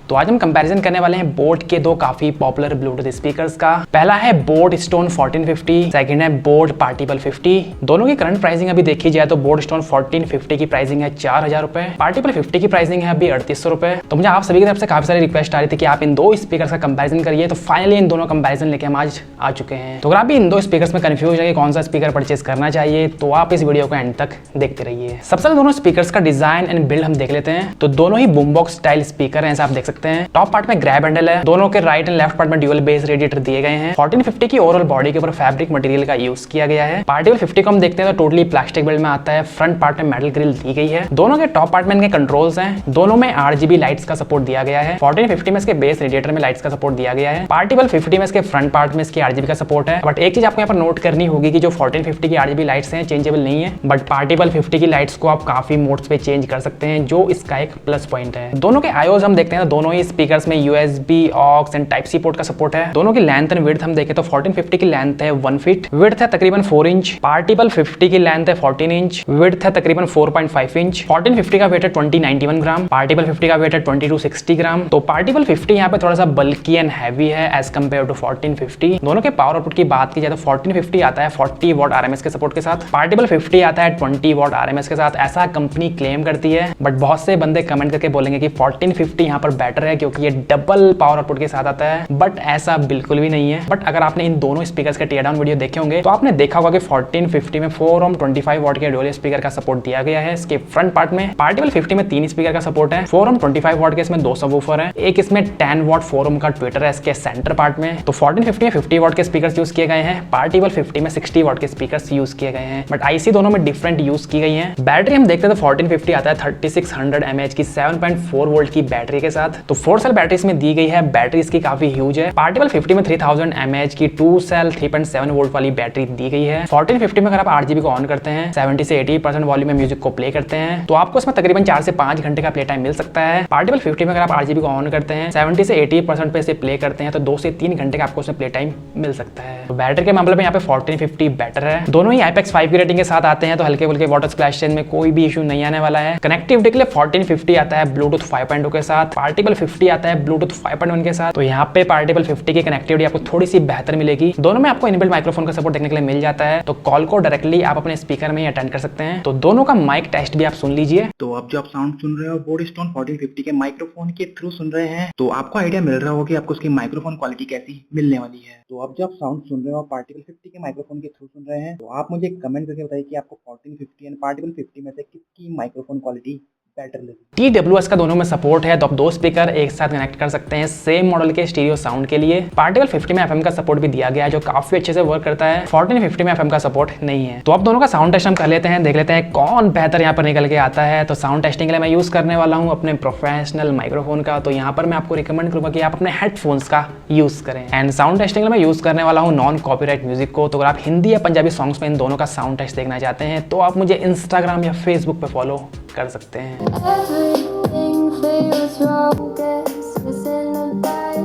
तो आज हम कंपैरिजन करने वाले हैं बोट के दो काफी पॉपुलर ब्लूटूथ स्पीकर्स का। पहला है बोट स्टोन 1450, सेकंड है बोट पार्टिबल 50। दोनों की करंट प्राइसिंग अभी देखी जाए तो बोट स्टोन 1450 की प्राइसिंग है 4000 रुपए, पार्टिबल 50 की प्राइसिंग है अभी 3800 रुपए। तो मुझे आप सभी की तरफ से काफी सारी रिक्वेस्ट आ रही थी कि आप इन दो स्पीकर का कंपैरिजन करिए, तो फाइनली इन दोनों कंपैरिजन लेके हम आज आ चुके हैं। तो अगर आप भी इन दो स्पीकर्स में कंफ्यूज है कि कौन सा स्पीकर परचेज करना चाहिए तो आप इस वीडियो को एंड तक देखते रहिए। सबसे पहले दोनों स्पीकर्स का डिजाइन एंड बिल्ड हम देख लेते हैं। तो दोनों ही बूमबॉक्स स्टाइल स्पीकर हैं, ऐसा आप देख सकते हैं। टॉप पार्ट में ग्रैब हैंडल है, दोनों के राइट एंड लेफ्ट पार्ट में ड्यूअल बेस रेडिएटर दिए गए हैं। 1450 की ओवरऑल बॉडी के ऊपर फैब्रिक मटेरियल का यूज किया गया है। पार्टिबल 50 को हम देखते हैं तो टोटली प्लास्टिक बिल्ड में आता है। फ्रंट पार्ट में मेटल ग्रिल दी गई है। दोनों के टॉप पार्ट में इनके कंट्रोल्स हैं। दोनों में RGB लाइट्स का सपोर्ट दिया गया है। 1450 में इसके बेस रेडिएटर में लाइट्स का सपोर्ट दिया गया है। पार्टिबल 50 में इसके फ्रंट पार्ट में इसकी RGB का सपोर्ट है। बट एक चीज आपको यहाँ पर नोट करनी होगी कि जो 1450 की RGB लाइट्स हैं चेंजेबल नहीं है, बट पार्टिबल 50 की लाइट्स को आप काफी मोड्स पे चेंज कर सकते हैं, जो इसका एक प्लस पॉइंट है। दोनों के आईओस हम देखते हैं तो दोनों ही स्पीकर्स में USB, aux and type C port का सपोर्ट है। दोनों की लेंथ एंड विड्थ हम देखें तो 1450 की लेंथ है 1 फीट, विड्थ है तकरीबन 4 इंच। पार्टिबल 50 की लेंथ है 14 इंच, विड्थ है तकरीबन 4.5 इंच। 1450 का वेट है 2091 ग्राम, पार्टिबल 50 का वेट है 2260 ग्राम। तो पार्टिबल 50 यहाँ पे थोड़ा सा बल्की एंड हैवी है एज कम्पेयर टू 1450। दोनों के पावर आउटपुट की बात की जाए तो 1450 आता है 40 वॉट RMS के सपोर्ट के साथ, पार्टिबल 50 आता है 20 वॉट RMS के साथ। ऐसा कंपनी क्लेम करती है, बट बहुत से बंदे कमेंट करके बोलेंगे कि 1450 यहाँ पर बेटर है क्योंकि ये डबल पावर आउटपुट के साथ आता है, बट ऐसा बिल्कुल भी नहीं है। बट अगर आपने इन दोनों स्पीकर्स के टीयर डाउन वीडियो देखे होंगे तो आपने देखा होगा कि 1450 में 4 ohm 25 वॉट के डुअल स्पीकर का सपोर्ट दिया गया है इसके फ्रंट पार्ट में। पार्टिबल 50 में 3 स्पीकर का सपोर्ट है। 4 ohm 25 वॉट के इसमें 2 सबवूफर है, एक इसमें 10 वॉट 4 ohm का ट्विटर है इसके सेंटर पार्ट में। तो 1450 में 50 वॉट के स्पीकर यूज किए गए हैं, पार्टिबल 50 में 60 वॉट के स्पीकर यूज किए गए हैं, बट IC दोनों में डिफरेंट यूज की गई है। बैटरी हम देखते हैं तो 1450 आता है 3600 mAh की 7.4 वोल्ट की बैटरी के साथ। तो 4 सेल बैटरी इसमें दी गई है, बैटरी इसकी काफी ह्यूज है। पार्टिबल 50 में 3000 mAh की 2 सेल 3.7 वोल्ट वाली बैटरी दी गई है। 1450 में अगर आप RGB को ऑन करते हैं, 70 से 80% वॉल्यूम में म्यूजिक को प्ले करते हैं तो आपको इसमें तकरीबन 4 से 5 घंटे का प्ले टाइम मिल सकता है। पार्टिबल 50 में अगर आप RGB को ऑन करते हैं, 70 से 80% पे इसे प्ले करते हैं तो 2 से 3 घंटे का आपको इसमें प्ले टाइम मिल सकता है। तो बैटरी के मामले में यहाँ पे 1450 बेटर है। दोनों ही IPX 5 की रेटिंग के साथ आते हैं तो हल्के फुल्के वाटर स्प्लैश चेंज में कोई भी इशू नहीं आने वाला है। कनेक्टिविटी के लिए 1450 आता है ब्लूटूथ 5.2 के साथ, पार्टिबल 50 आता है ब्लूटूथ 5.1 के साथ। तो यहाँ पे पार्टिबल 50 की कनेक्टिविटी आपको थोड़ी सी बेहतर मिलेगी। दोनों में आपको इनबिल्ट माइक्रोफोन का सपोर्ट देखने के लिए मिल जाता है, तो कॉल को डायरेक्टली आप अपने स्पीकर में ही अटेंड कर सकते हैं। तो दोनों का माइक टेस्ट भी आप सुन लीजिए। तो अब जो आप साउंड सुन रहे हो बोट स्टोन 1450 के माइक्रोफोन के थ्रू सुन रहे हैं, तो आपको आइडिया मिल रहा होगा कि आपको उसकी माइक्रोफोन क्वालिटी कैसी मिलने वाली है। तो अब जो आप साउंड सुन रहे हो पार्टिबल 50 के माइक्रोफोन के थ्रू सुन रहे हैं, तो आप मुझे कमेंट करके बताइए कि आपको 1450 एंड पार्टिबल 50 में से किसकी माइक्रोफोन क्वालिटी बेटर लगी। TWS का दोनों में सपोर्ट है, तो आप 2 स्पीकर एक साथ कनेक्ट कर सकते हैं सेम मॉडल के स्टीरियो साउंड के लिए। पार्टिबल 50 में FM का सपोर्ट भी दिया गया है जो काफी अच्छे से वर्क करता है। 1450 में FM का सपोर्ट नहीं है। तो अब दोनों का साउंड टेस्ट हम कर लेते हैं, देख लेते हैं कौन बेहतर यहाँ पर निकल के आता है। तो साउंड टेस्टिंग के लिए मैं यूज करने वाला हूँ अपने प्रोफेशनल माइक्रोफोन का। तो यहाँ पर मैं आपको रिकमेंड करूंगा कि आप अपने हेडफोन्स का यूज करें। एंड साउंड टेस्टिंग के लिए मैं यूज करने वाला हूँ नॉन कॉपीराइट म्यूजिक को। तो अगर आप हिंदी या पंजाबी सॉन्ग्स में इन दोनों का साउंड टेस्ट देखना चाहते हैं तो आप मुझे इंस्टाग्राम या फेसबुक पे फॉलो कर सकते हैं। Everything feels wrong, guess within a bag.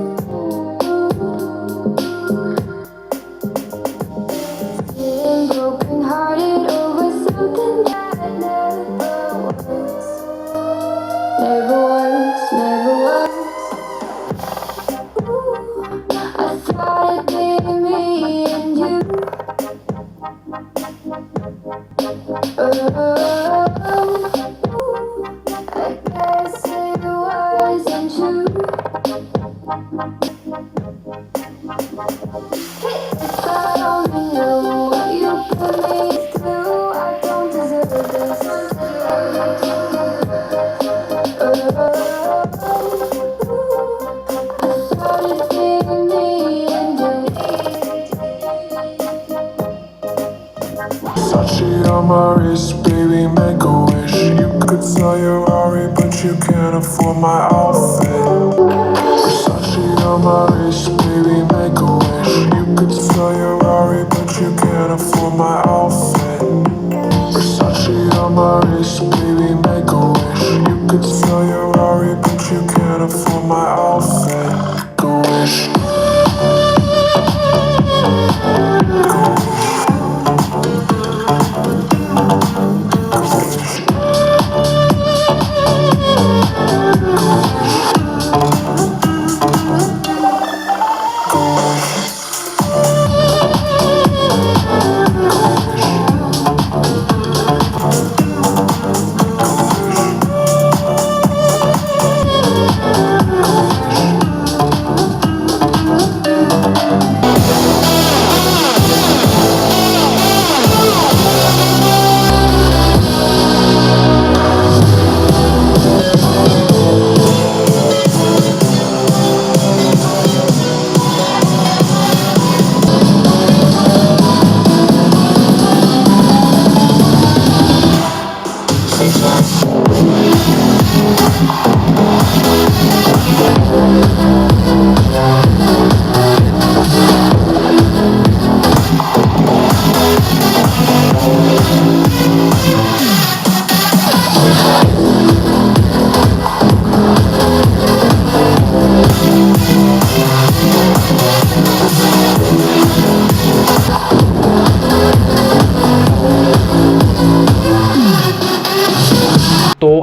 Feeling broken hearted over something that never was. Never was, never was. Ooh, I thought it'd be me and you. I guess it wasn't true. If I only knew what you put me through, I don't deserve this. I thought it'd be me and you. Versace on my wrist, baby, make a wish. You could sell your Rari, but you can't afford my outfit. Versace on my wrist, baby, make a wish. You could sell your Rari, but you can't afford my outfit. Versace on my wrist, baby, make a wish. You could sell your Rari, but you can't afford my outfit. Make a wish.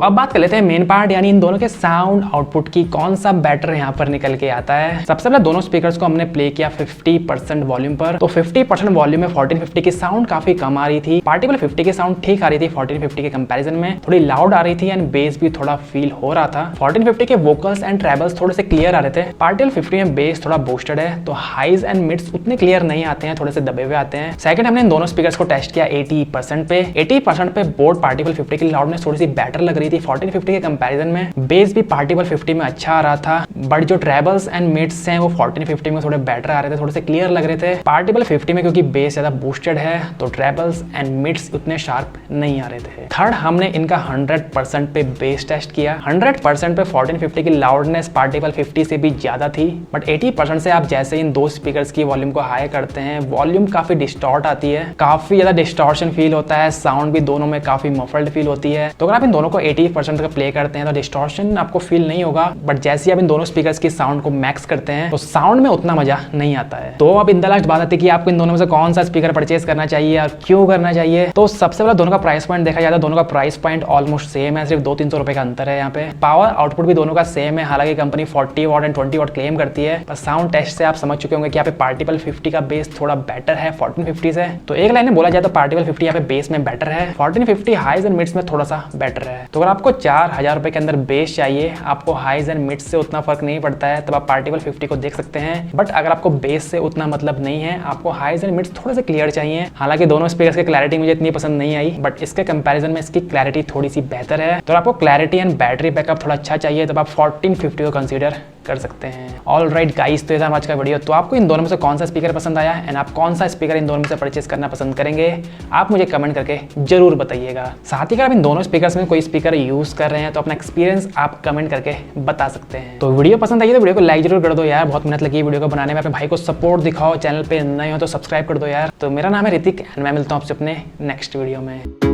अब बात कर लेते हैं main part यानी इन दोनों के sound output की, कौन सा बेटर यहाँ पर निकल के आता है। सबसे पहले दोनों स्पीकर्स को हमने प्ले किया 50% वॉल्यूम पर, तो 50% वॉल्यूम में 1450 की साउंड काफी कम आ रही थी। पार्टिबल 50 की साउंड ठीक आ रही थी 1450 के कंपैरिजन में, थोड़ी लाउड आ रही थी एंड बेस भी थोड़ा फील हो रहा था। 1450 के वोकल्स एंड ट्रेबल्स थोड़े से क्लियर आ रहे थे। पार्टिबल 50 में बेस थोड़ा बूस्टेड है, तो हाइज एंड मिड्स उतने क्लियर नहीं आते हैं, थोड़े से दबे हुए आते हैं। सेकंड, हमने इन दोनों स्पीकर्स को टेस्ट किया 80% पे। 80% पे बोट पार्टिबल 50 की लाउडनेस थोड़ी सी बेटर लग रही थी 1450 के कंपैरिजन में। बेस भी पार्टिबल 50 में अच्छा आ रहा था, बट जो ट्रेबल्स एंड मिड्स हैं वो 1450 में थोड़े बेटर आ रहे थे, थोड़े से क्लियर लग रहे थे। पार्टिबल 50 में क्योंकि बेस ज्यादा बूस्टेड है तो ट्रेबल्स एंड मिड्स उतने शार्प नहीं आ रहे थे। थर्ड, हमने इनका 100% पे बेस टेस्ट किया। 100% पे 1450 की लाउडनेस पार्टिबल 50 से भी ज्यादा थी, बट 80% से आप जैसे इन दो स्पीकर्स की वॉल्यूम को हाई करते हैं, वॉल्यूम काफी डिस्टॉर्ट आती है, काफी ज्यादा डिस्टॉर्शन फील होता है, साउंड भी दोनों में काफी मफल्ड फील होती है। तो अगर आप इन दोनों को 80% तक प्ले करते हैं तो डिस्टॉर्शन आपको फील नहीं होगा, बट जैसे ही आप इन दोनों स्पीकर्स की साउंड को मैक्स करते हैं तो साउंड में उतना मजा नहीं आता है। तो अब इन द लास्ट बात आती है कि आपको इन दोनों में से कौन सा स्पीकर परचेज करना चाहिए और क्यों करना चाहिए। तो सबसे पहले दोनों का प्राइस पॉइंट देखा जाता है, दोनों का प्राइस पॉइंट ऑलमोस्ट सेम है, सिर्फ 200-300 रुपए का अंतर है यहाँ पे। पावर आउटपुट भी दोनों का सेम है, हालांकि company 40 what and 20 what claim करती है, पर साउंड टेस्ट से आप समझ चुके होंगे कि यहाँ पे पार्टिबल 50 का बेस थोड़ा बेटर है 1450 से। तो एक लाइन में बोला जाए तो पार्टिबल 50 यहाँ पे बेस में बेटर है, 1450 हाइज एंड मिड्स में थोड़ा सा बेटर है। तो अगर आपको 4000 रुपए के अंदर बेस चाहिए, आपको हाइज एंड मिड्स से उतना फर्क नहीं पड़ता है, तब आप पार्टिबल 50 को देख सकते हैं। बट अगर आपको बेस से उतना मतलब नहीं है, आपको हाइज एंड मिड्स थोड़े से क्लियर चाहिए, हालांकि दोनों स्पीकर्स की क्लैरिटी मुझे इतनी पसंद नहीं आई, बट इसके कंपैरिजन में इसकी क्लैरिटी थोड़ी सी बेहतर है। तो आपको क्लैरिटी एंड बैटरी बैकअप थोड़ा अच्छा चाहिए, तब आप 1450 को कंसीडर कर सकते हैं। ऑल राइट गाइस, तो ये था आज का वीडियो। तो आपको इन दोनों में से कौन सा स्पीकर पसंद आया एंड आप कौन सा स्पीकर इन दोनों में से परचेस करना पसंद करेंगे, आप मुझे कमेंट करके जरूर बताइएगा। साथ ही अगर आप इन दोनों स्पीकर्स में कोई स्पीकर यूज कर रहे हैं तो अपना एक्सपीरियंस आप कमेंट करके बता सकते हैं। तो वीडियो पसंद आई तो वीडियो को लाइक जरूर कर दो यार, बहुत मेहनत लगी वीडियो को बनाने में, अपने भाई को सपोर्ट दिखाओ, चैनल पे नए हो तो सब्सक्राइब कर दो यार। तो मेरा नाम है ऋतिक एंड मैं मिलता हूँ आपसे अपने नेक्स्ट वीडियो में।